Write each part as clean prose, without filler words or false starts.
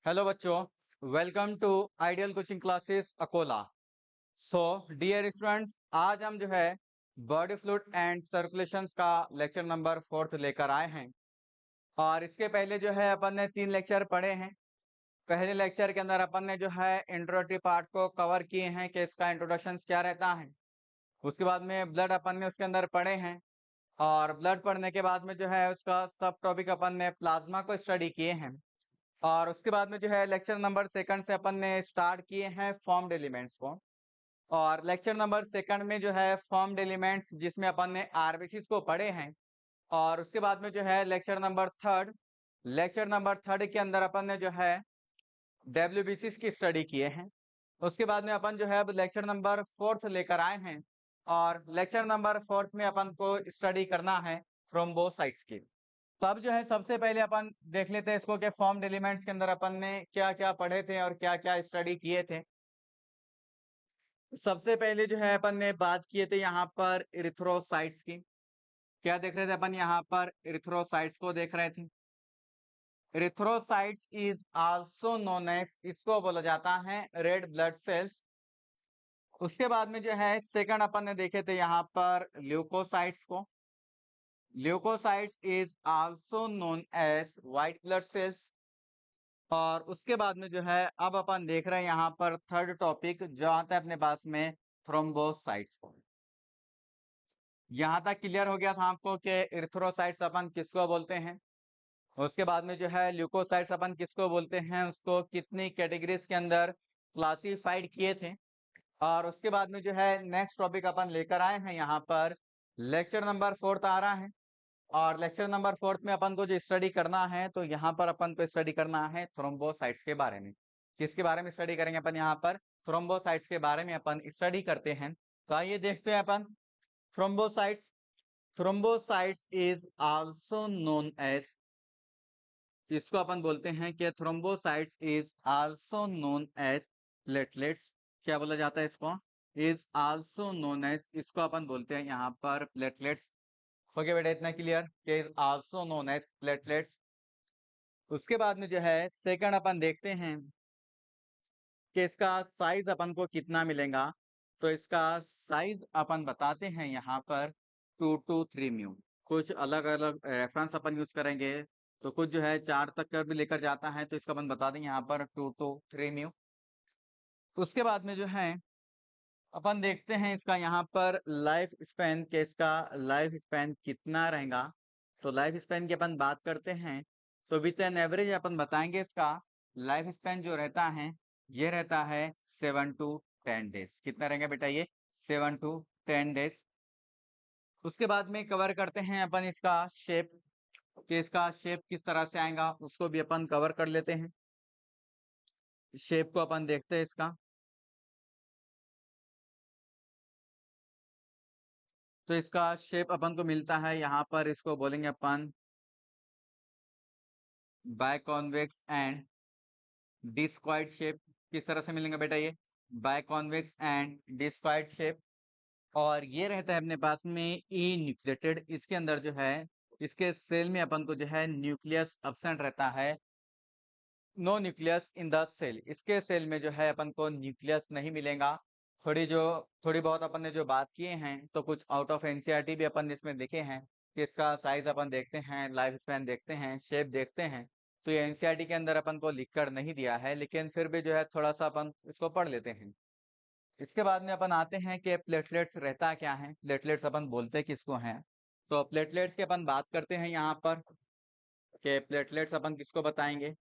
Hello बच्चों, welcome to ideal coaching classes Akola. So dear students, आज हम जो है बॉडी फ्लूइड एंड सर्कुलेशंस का लेक्चर नंबर 4 लेकर आए हैं। और इसके पहले जो है अपन ने 3 लेक्चर पढ़े हैं। पहले लेक्चर के अंदर अपन ने जो है इंट्रोडक्टरी पार्ट को कवर किए हैं कि इसका इंट्रोडक्शन क्या रहता है। उसके बाद में ब्लड अपन ने उसके अंदर पढ़े हैं, और ब्लड पढ़ने के बाद में जो है उसका सब टॉपिक अपन ने प्लाज्मा को स्टडी किए हैं। और उसके बाद में जो है लेक्चर नंबर सेकंड से अपन ने स्टार्ट किए हैं फॉर्म्ड एलिमेंट्स को। और लेक्चर नंबर सेकंड में जो है फॉर्म्ड एलिमेंट्स जिसमें अपन ने आरबीसीज को पढ़े हैं। और उसके बाद में जो है लेक्चर नंबर थर्ड के अंदर अपन ने जो है डब्ल्यूबीसीज की स्टडी किए हैं। उसके बाद में अपन जो है अब लेक्चर नंबर 4 लेकर आए हैं। और लेक्चर नंबर 4 में अपन को स्टडी करना है थ्रोम्बोसाइट्स की। तो अब जो है सबसे पहले अपन देख लेते हैं इसको कि फॉर्म्ड एलिमेंट्स के अंदर अपन ने क्या क्या पढ़े थे और क्या क्या स्टडी किए थे। सबसे पहले जो है अपन ने बात किए थे यहाँ पर इरिथ्रोसाइट्स की। क्या देख रहे थे अपन? यहाँ पर इरिथ्रोसाइट्स को देख रहे थे। Erythrocytes is also known as, इसको बोला जाता है रेड ब्लड सेल्स। उसके बाद में जो है सेकंड अपन ने देखे थे यहाँ पर ल्यूकोसाइट्स को। Leucocytes is also known as white blood cells. और उसके बाद में जो है अब अपन देख रहे हैं यहाँ पर थर्ड टॉपिक जो आता है अपने पास में थ्रोम्बोसाइट्स। यहाँ तक क्लियर हो गया था आपको कि इरिथ्रोसाइट्स अपन किसको बोलते हैं। उसके बाद में जो है ल्यूकोसाइट्स अपन किसको बोलते हैं, उसको कितनी कैटेगरीज के अंदर क्लासिफाइड किए थे। और उसके बाद में जो है नेक्स्ट टॉपिक अपन लेकर आए हैं यहाँ पर लेक्चर नंबर 4 आ रहा है। और लेक्चर नंबर 4 में अपन को जो स्टडी करना है, तो यहाँ पर अपन को स्टडी करना है थ्रोम्बोसाइट्स के बारे में। किसके बारे में स्टडी करेंगे अपन? यहाँ पर थ्रोम्बोसाइट्स के बारे में अपन स्टडी करते हैं। तो आइए देखते हैं अपन thrombocytes. Thrombocytes is also known as, इसको अपन बोलते हैं कि thrombocytes is also known as platelets. क्या बोला जाता है इसको? इज आल्सो नोन एज, इसको अपन बोलते हैं यहाँ पर प्लेटलेट्स। हो गया बेटा इतना क्लियर कि is also known as platelets. उसके बाद में जो है सेकंड अपन देखते हैं कि इसका साइज अपन को कितना मिलेगा। तो इसका साइज अपन बताते हैं यहाँ पर 2 to 3 म्यू। कुछ अलग अलग रेफरेंस अपन यूज करेंगे, तो कुछ जो है 4 तक का भी लेकर जाता है, तो इसका अपन बता देंगे यहाँ पर 2 to 3 म्यू। उसके बाद में जो है अपन देखते हैं इसका यहाँ पर लाइफ स्पैन, के इसका लाइफ स्पैन कितना रहेगा। तो लाइफ स्पैन की अपन बात करते हैं, तो विथ एन एवरेज अपन बताएंगे इसका लाइफ स्पैन जो रहता है ये रहता है 7 to 10 डेज। कितना रहेगा बेटा? ये 7 to 10 डेज। उसके बाद में कवर करते हैं अपन इसका शेप, कि इसका शेप किस तरह से आएगा उसको भी अपन कवर कर लेते हैं। शेप को अपन देखते हैं इसका। तो इसका शेप अपन को मिलता है यहाँ पर, इसको बोलेंगे अपन बायकॉन्वेक्स एंड डिस्क्वाइड शेप। किस तरह से मिलेंगे बेटा? ये बायकॉन्वेक्स एंड डिस्क्वाइड शेप। और ये रहता है अपने पास में ई न्यूक्लिएटेड। इसके अंदर जो है इसके सेल में अपन को जो है न्यूक्लियस एब्सेंट रहता है, no nucleus in the cell. इसके सेल में जो है अपन को न्यूक्लियस नहीं मिलेगा। थोड़ी बहुत अपन ने जो बात किए हैं, तो कुछ आउट ऑफ एनसीईआरटी भी अपन इसमें देखे हैं कि इसका साइज अपन देखते हैं, लाइफ स्पैन देखते हैं, शेप देखते हैं। तो ये एनसीईआरटी के अंदर अपन को लिखकर नहीं दिया है, लेकिन फिर भी जो है थोड़ा सा अपन इसको पढ़ लेते हैं। इसके बाद में अपन आते हैं कि प्लेटलेट्स रहता क्या है, प्लेटलेट्स अपन बोलते किसको हैं। तो प्लेटलेट्स की अपन बात करते हैं यहाँ पर कि प्लेटलेट्स अपन किसको बताएंगे।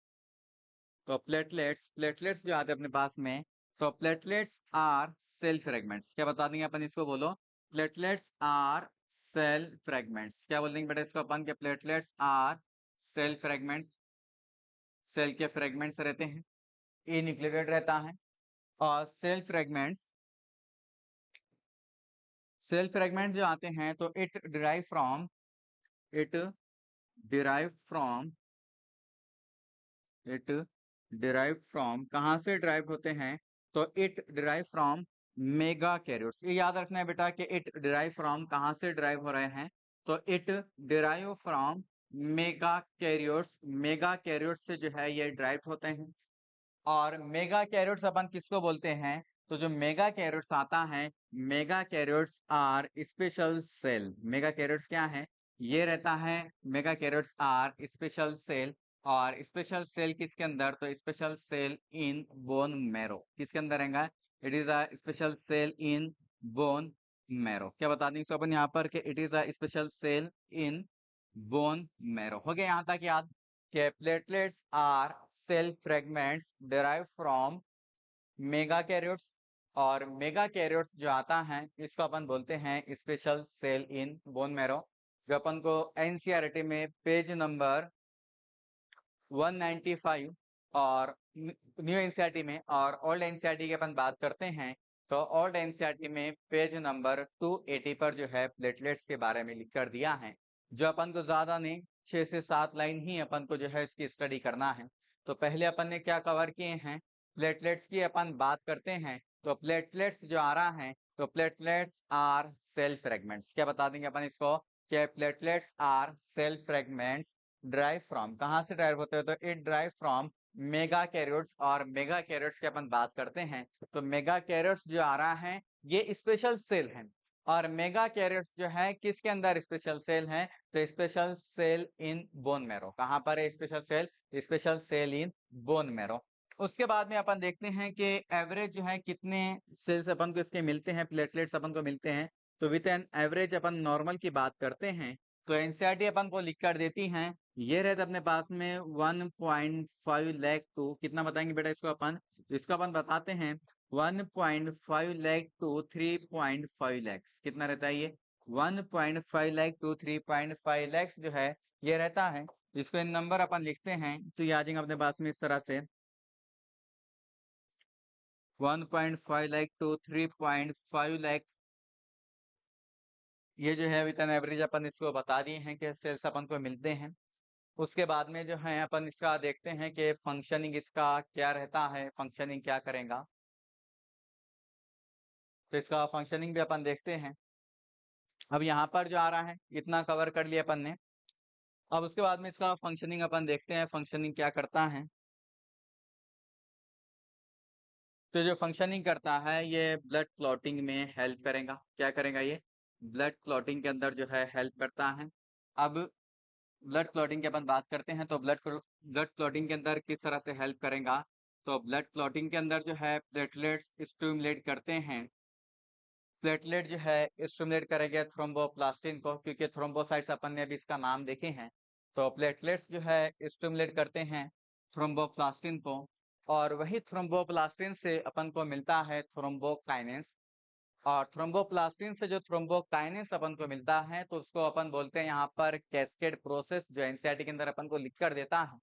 तो प्लेटलेट्स जो आते हैं अपने पास में, तो प्लेटलेट्स आर सेल फ्रेगमेंट्स। क्या बता देंगे अपन इसको? बोलो, प्लेटलेट्स आर सेल फ्रेगमेंट्स। क्या बोल देंगे बेटा इसको अपन के? Platelets are cell fragments. Cell के फ्रेगमेंट्स रहते हैं, ए न्यूक्लिएटेड रहता है। और सेल फ्रेगमेंट जो आते हैं, तो it derive from it derive from कहाँ से डिराइव होते हैं? तो it derive from mega karyotes. ये याद रखना है बेटा कि इट डिराइव फ्रॉम कहाँ से डिराइव हो रहे हैं। तो it derive from megakaryocytes. Mega karyotes से जो है ये डिराइव होते हैं। और मेगा कैरियोट्स अपन किसको बोलते हैं? तो जो मेगा कैरियोट्स आता है, megakaryocytes are special cell. Megakaryocytes क्या है? ये रहता है megakaryocytes are special cell. और स्पेशल सेल किसके अंदर? तो special cell in bone marrow. किसके अंदर रहेगा? It is a special cell in bone marrow. क्या बता देंगे अपन यहाँ पर कि it is a special cell in bone marrow. हो गया यहाँ तक याद कि platelets are cell fragments derive from megakaryocytes. और मेगा कैरियोट्स जो आता है इसको अपन बोलते हैं special cell in bone marrow, जो अपन को एनसीईआरटी में पेज नंबर 195 और न्यू एनसीईआरटी में और ओल्ड एनसीईआरटी की अपन बात करते हैं तो ओल्ड एनसीईआरटी में पेज नंबर 280 पर जो है प्लेटलेट्स के बारे में लिख कर दिया है, जो अपन को ज्यादा नहीं 6 से 7 लाइन ही अपन को जो है इसकी स्टडी करना है। तो पहले अपन ने क्या कवर किए हैं? प्लेटलेट्स की अपन बात करते हैं तो प्लेटलेट्स जो आ रहा है तो प्लेटलेट्स आर सेल फ्रेगमेंट्स। क्या बता देंगे अपन इसको? कि platelets are cell fragments drive from. कहाँ से ड्राइव होते हैं? तो it drive from megakaryocytes. और मेगा कैरियोट्स की अपन बात करते हैं तो मेगा कैरियोट्स जो आ रहा है ये स्पेशल सेल है। और मेगा कैरियोट्स जो है किसके अंदर स्पेशल सेल है? तो special cell in bone marrow. कहाँ पर है special cell? Special cell in bone marrow. उसके बाद में अपन देखते हैं कि एवरेज जो है कितने सेल्स अपन को इसके मिलते हैं, प्लेटलेट्स अपन को मिलते हैं। तो with an average upon normal की बात करते हैं तो एनसीईआरटी अपन को लिख कर देती हैं, ये रहता अपने पास में 1.5 लाख टू कितना बताएंगे बेटा इसको अपन? इसको अपन बताते हैं 1.5 लाख टू 3.5 लाख। कितना रहता है ये? 1.5 लाख टू 3.5 लाख जो है ये रहता है। इसको इन नंबर अपन लिखते हैं तो ये आ जाएंगे अपने पास में इस तरह से 1.5 लाख टू 3.5 लाख। ये जो है विद एन एवरेज अपन इसको बता दिए हैं कि सेल्स अपन को मिलते हैं। उसके बाद में जो है अपन इसका देखते हैं कि फंक्शनिंग इसका क्या रहता है, फंक्शनिंग क्या करेगा। तो इसका फंक्शनिंग भी अपन देखते हैं। अब यहाँ पर जो आ रहा है इतना कवर कर लिया अपन ने। अब उसके बाद में इसका फंक्शनिंग अपन देखते हैं, फंक्शनिंग क्या करता है। तो जो फंक्शनिंग करता है ये ब्लड क्लॉटिंग में हेल्प करेगा। क्या करेगा ये? ब्लड क्लॉटिंग के अंदर जो है हेल्प करता है। अब ब्लड क्लॉटिंग की अपन बात करते हैं तो ब्लड क्लॉटिंग के अंदर किस तरह से हेल्प करेगा? तो ब्लड क्लॉटिंग के अंदर जो है प्लेटलेट्स स्टिमुलेट करते हैं। प्लेटलेट जो है स्टिमुलेट करेंगे थ्रोम्बोप्लास्टिन को, क्योंकि थ्रोम्बोसाइट्स अपन ने अभी इसका नाम देखे हैं। तो प्लेटलेट्स जो है स्टिमुलेट करते हैं थ्रोम्बोप्लास्टिन को। और वही थ्रोम्बोप्लास्टिन से अपन को मिलता है थ्रोम्बोकाइनेस। और थ्रोम्बोप्लास्टिन से जो थ्रोम्बोकाइनेस अपन को मिलता है तो उसको अपन बोलते हैं यहाँ पर कैस्केड प्रोसेस, जो एनसीईआरटी के अंदर अपन को लिख कर देता है।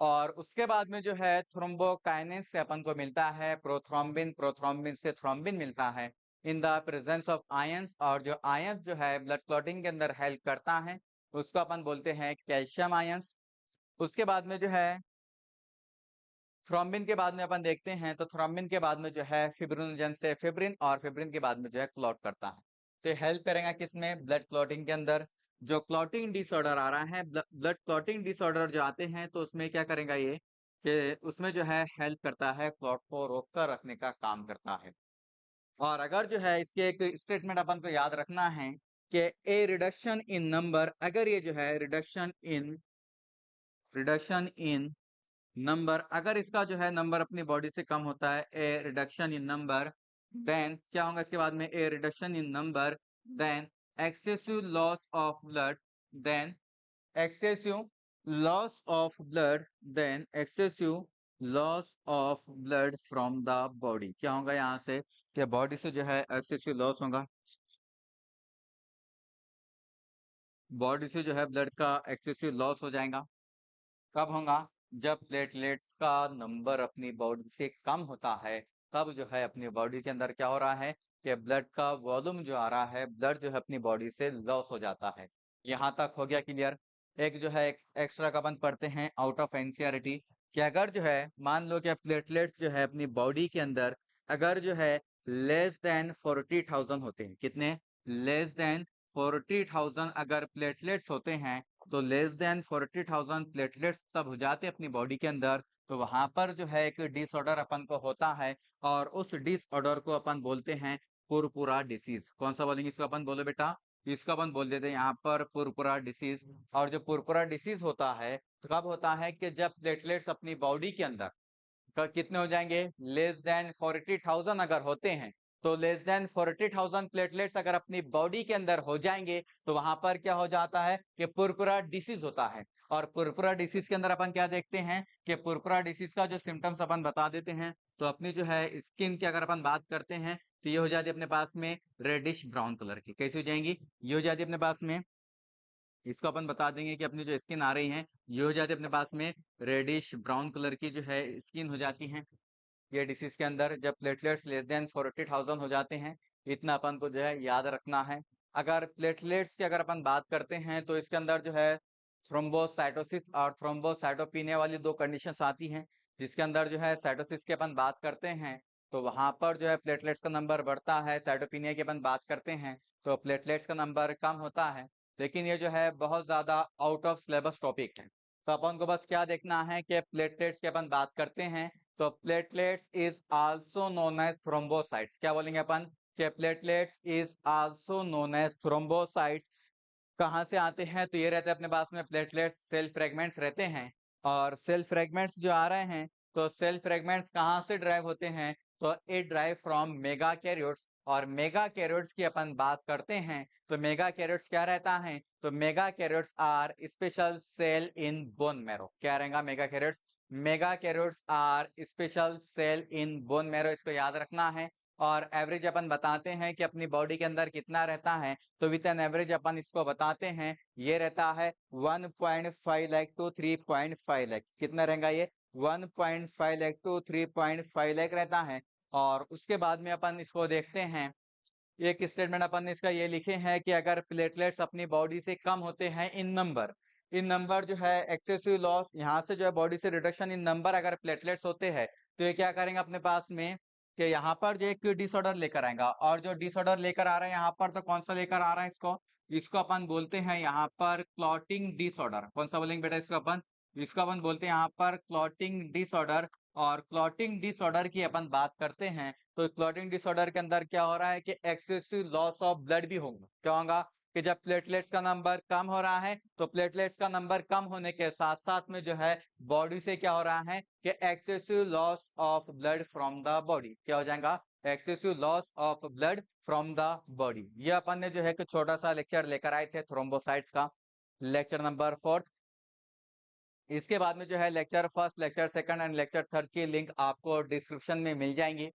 और उसके बाद में जो है थ्रोम्बोकाइनेस से अपन को मिलता है प्रोथ्रोम्बिन, प्रोथ्रोम्बिन से थ्रोम्बिन मिलता है in the presence of ions. और जो आयंस जो है ब्लड क्लॉटिंग के अंदर हेल्प करता है उसको अपन बोलते हैं कैल्शियम आयंस। उसके बाद में जो है थ्रोम्बिन के बाद में अपन देखते हैं तो थ्रोम्बिन के बाद में जो है फिब्रिनोजन से फिब्रिन, और फिब्रिन के बाद में जो है क्लॉट करता है। तो हेल्प करेगा किसमें? ब्लड क्लॉटिंग के अंदर। जो क्लॉटिंग डिसऑर्डर आ रहा है, ब्लड क्लॉटिंग डिसऑर्डर जो आते हैं तो उसमें क्या करेगा ये कि उसमें जो है हेल्प करता है, क्लॉट को रोक कर रखने का काम करता है। और अगर जो है इसके एक स्टेटमेंट अपन को याद रखना है कि ए रिडक्शन इन नंबर, अगर ये जो है रिडक्शन इन नंबर, अगर इसका जो है नंबर अपनी बॉडी से कम होता है, a reduction in number, then क्या होगा इसके बाद में? A reduction in number then excessive loss of blood, then excessive loss of blood, then excessive loss of blood from the body. क्या होगा यहाँ से कि बॉडी से जो है एक्सेसिव लॉस होगा, बॉडी से जो है ब्लड का एक्सेसिव लॉस हो जाएगा। कब होगा? जब प्लेटलेट्स का नंबर अपनी बॉडी से कम होता है, तब जो है अपनी बॉडी के अंदर क्या हो रहा है कि ब्लड का वॉल्यूम जो आ रहा है, ब्लड जो है अपनी बॉडी से लॉस हो जाता है। यहाँ तक हो गया क्लियर। एक जो है एक्स्ट्रा का अपन पढ़ते हैं आउट ऑफ एनसीईआरटी कि अगर जो है मान लो कि प्लेटलेट्स जो है अपनी बॉडी के अंदर अगर जो है लेस देन 40,000 होते हैं, कितने? लेस देन 40,000 अगर प्लेटलेट्स होते हैं तो लेस देन 40,000 प्लेटलेट्स तब हो जाते हैं अपनी बॉडी के अंदर तो वहां पर जो है एक डिसऑर्डर अपन को होता है और उस डिसऑर्डर को अपन बोलते हैं पुरपुरा डिसीज। कौन सा बोलेंगे इसको अपन? बोलो बेटा, इसको अपन बोल देते हैं यहाँ पर पुरपुरा डिसीज। और जो पुरपुरा डिसीज होता है तो कब होता है कि जब प्लेटलेट्स अपनी बॉडी के अंदर कितने हो जाएंगे? लेस देन 40,000 अगर होते हैं तो लेस देन 40,000 प्लेटलेट्स अगर अपनी बॉडी के अंदर हो जाएंगे तो वहां पर क्या हो जाता है कि पुरपुरा डिसीज होता है। और पुरपुरा डिसीज के अंदर अपन क्या देखते हैं कि पुरपुरा डिसीज का जो सिम्टम्स अपन बता देते हैं। तो अपनी जो है स्किन की अगर अपन बात करते हैं तो ये हो जाती है अपने पास में रेडिश ब्राउन कलर की। कैसी हो जाएंगी? ये हो जाती है अपने पास में, इसको अपन बता देंगे कि अपनी जो स्किन आ रही है ये हो जाती है अपने पास में रेडिश ब्राउन कलर की जो है स्किन हो जाती है। ये डिसीज के अंदर जब प्लेटलेट्स लेस देन 40,000 हो जाते हैं, इतना अपन को जो है याद रखना है। अगर प्लेटलेट्स की अगर अपन बात करते हैं तो इसके अंदर जो है थ्रोम्बोसाइटोसिस और थ्रोम्बोसाइटोपिनिया वाली दो कंडीशंस आती हैं। जिसके अंदर जो है साइटोसिस की अपन बात करते हैं तो वहां पर जो है प्लेटलेट्स का नंबर बढ़ता है, साइटोपिनिया की अपन बात करते हैं तो प्लेटलेट्स का नंबर कम होता है। लेकिन ये जो है बहुत ज्यादा आउट ऑफ सिलेबस टॉपिक है, तो अपन को बस क्या देखना है कि प्लेटलेट्स की अपन बात करते हैं तो platelets is also known as thrombocytes. क्या बोलेंगे अपन? कि platelets is also known as thrombocytes. कहाँ से आते हैं? तो ये रहते हैं अपने पास में प्लेटलेट्स सेल फ्रेगमेंट्स रहते हैं। और सेल फ्रेगमेंट्स जो आ रहे हैं तो सेल फ्रेगमेंट्स कहाँ से ड्राइव होते हैं? तो it drive from megakaryocytes. और मेगा कैरियोट्स की अपन बात करते हैं तो मेगा कैरियोट्स क्या रहता है? तो megakaryocytes are special cell in bone marrow. क्या रहेगा megakaryocytes? Megakaryocytes are special cell in bone marrow, इसको याद रखना है। और एवरेज अपन बताते हैं कि अपनी बॉडी के अंदर कितना रहता है तो विथ एन एवरेज अपन इसको बताते हैं ये रहता है 1.5 लाख टू 3.5 लाख। कितना रहेगा ये? 1.5 लाख टू 3.5 लाख रहता है। और उसके बाद में अपन इसको देखते हैं, एक स्टेटमेंट अपन ने इसका ये लिखे हैं कि अगर प्लेटलेट्स अपनी बॉडी से कम होते हैं इन नंबर जो है एक्सेसिव लॉस, यहाँ से जो है बॉडी से रिडक्शन इन नंबर अगर प्लेटलेट्स होते हैं तो ये क्या करेंगे अपने पास में कि यहाँ पर जो एक डिसऑर्डर लेकर आएगा। और जो डिसऑर्डर लेकर आ रहा है यहाँ पर तो कौन सा लेकर आ रहा है? इसको इसको अपन बोलते हैं यहाँ पर क्लॉटिंग डिसऑर्डर। कौन सा बोलेंगे बेटा इसको अपन? इसको अपन बोलते हैं यहाँ पर क्लॉटिंग डिसऑर्डर। और क्लॉटिंग डिसऑर्डर की अपन बात करते हैं तो क्लॉटिंग डिसऑर्डर के अंदर क्या हो रहा है कि एक्सेसिव लॉस ऑफ ब्लड भी होगा। क्या होगा? कि जब प्लेटलेट्स का नंबर कम हो रहा है तो प्लेटलेट्स का नंबर कम होने के साथ साथ में जो है बॉडी से क्या हो रहा है कि excessive loss of blood from the body. क्या हो जाएगा? Excessive loss of blood from the body. ये अपन ने जो है कि छोटा सा लेक्चर लेकर आए थे थ्रोम्बोसाइट्स का, लेक्चर नंबर 4। इसके बाद में जो है lecture first, lecture second and lecture third की लिंक आपको डिस्क्रिप्शन में मिल जाएंगी।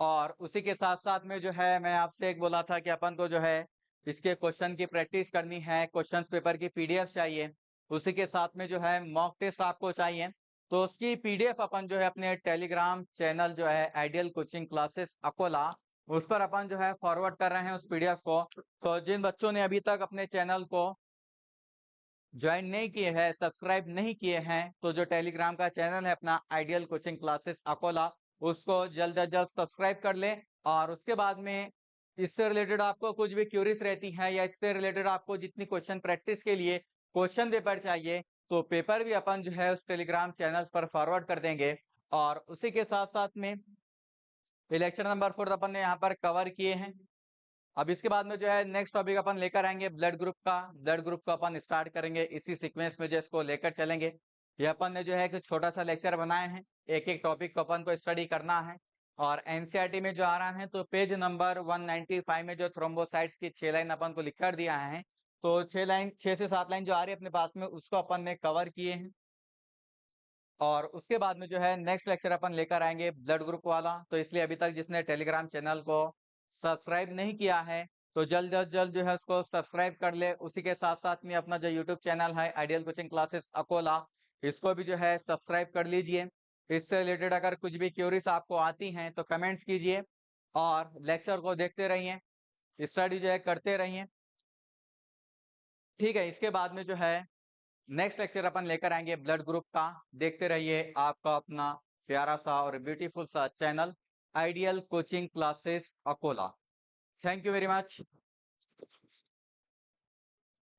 और उसी के साथ साथ में जो है मैं आपसे एक बोला था कि अपन को जो है इसके क्वेश्चन की प्रैक्टिस करनी है, क्वेश्चंस पेपर की पीडीएफ चाहिए, उसी के साथ में जो है मॉक टेस्ट आपको चाहिए। तो उसकी पीडीएफ अपन जो है अपने टेलीग्राम चैनल जो है आइडियल कोचिंग क्लासेस अकोला, उस पर अपन जो है फॉरवर्ड कर रहे हैं उस पीडीएफ को। तो जिन बच्चों ने अभी तक अपने चैनल को ज्वाइन नहीं किए हैं, सब्सक्राइब नहीं किए हैं, तो जो टेलीग्राम का चैनल है अपना आइडियल कोचिंग क्लासेस अकोला, उसको जल्द से जल्द सब्सक्राइब कर लें। और उसके बाद में इससे रिलेटेड आपको कुछ भी क्यूरीज रहती हैं या इससे रिलेटेड आपको जितनी क्वेश्चन प्रैक्टिस के लिए क्वेश्चन पेपर चाहिए तो पेपर भी अपन जो है उस टेलीग्राम चैनल पर फॉरवर्ड कर देंगे। और उसी के साथ साथ में इलेक्शन नंबर 4 अपन ने यहाँ पर कवर किए हैं। अब इसके बाद में जो है नेक्स्ट टॉपिक अपन लेकर आएंगे ब्लड ग्रुप का। ब्लड ग्रुप को अपन स्टार्ट करेंगे इसी सीक्वेंस में जो इसको लेकर चलेंगे। ये अपन ने जो है कि छोटा सा लेक्चर बनाए हैं, एक एक टॉपिक को अपन को स्टडी करना है। और एनसीईआरटी में जो आ रहा है तो पेज नंबर 195 में जो थ्रोम्बोसाइट्स की 6 लाइन अपन को लिख कर दिया है, तो 6 से 7 लाइन जो आ रही है अपने पास में उसको अपन ने कवर किए हैं। और उसके बाद में जो है नेक्स्ट लेक्चर अपन लेकर आएंगे ब्लड ग्रुप वाला। तो इसलिए अभी तक जिसने टेलीग्राम चैनल को सब्सक्राइब नहीं किया है तो जल्द से जल्द जो है उसको सब्सक्राइब कर ले। उसी के साथ साथ में अपना जो यूट्यूब चैनल है आइडियल कोचिंग क्लासेस अकोला, इसको भी जो है सब्सक्राइब कर लीजिए। इससे रिलेटेड अगर कुछ भी क्यूरीज आपको आती हैं तो कमेंट्स कीजिए और लेक्चर को देखते रहिए, स्टडी जो है करते रहिए। ठीक है, इसके बाद में जो है नेक्स्ट लेक्चर अपन लेकर आएंगे ब्लड ग्रुप का। देखते रहिए आपका अपना प्यारा सा और ब्यूटीफुल सा channel ideal coaching classes Akola. Thank you very much.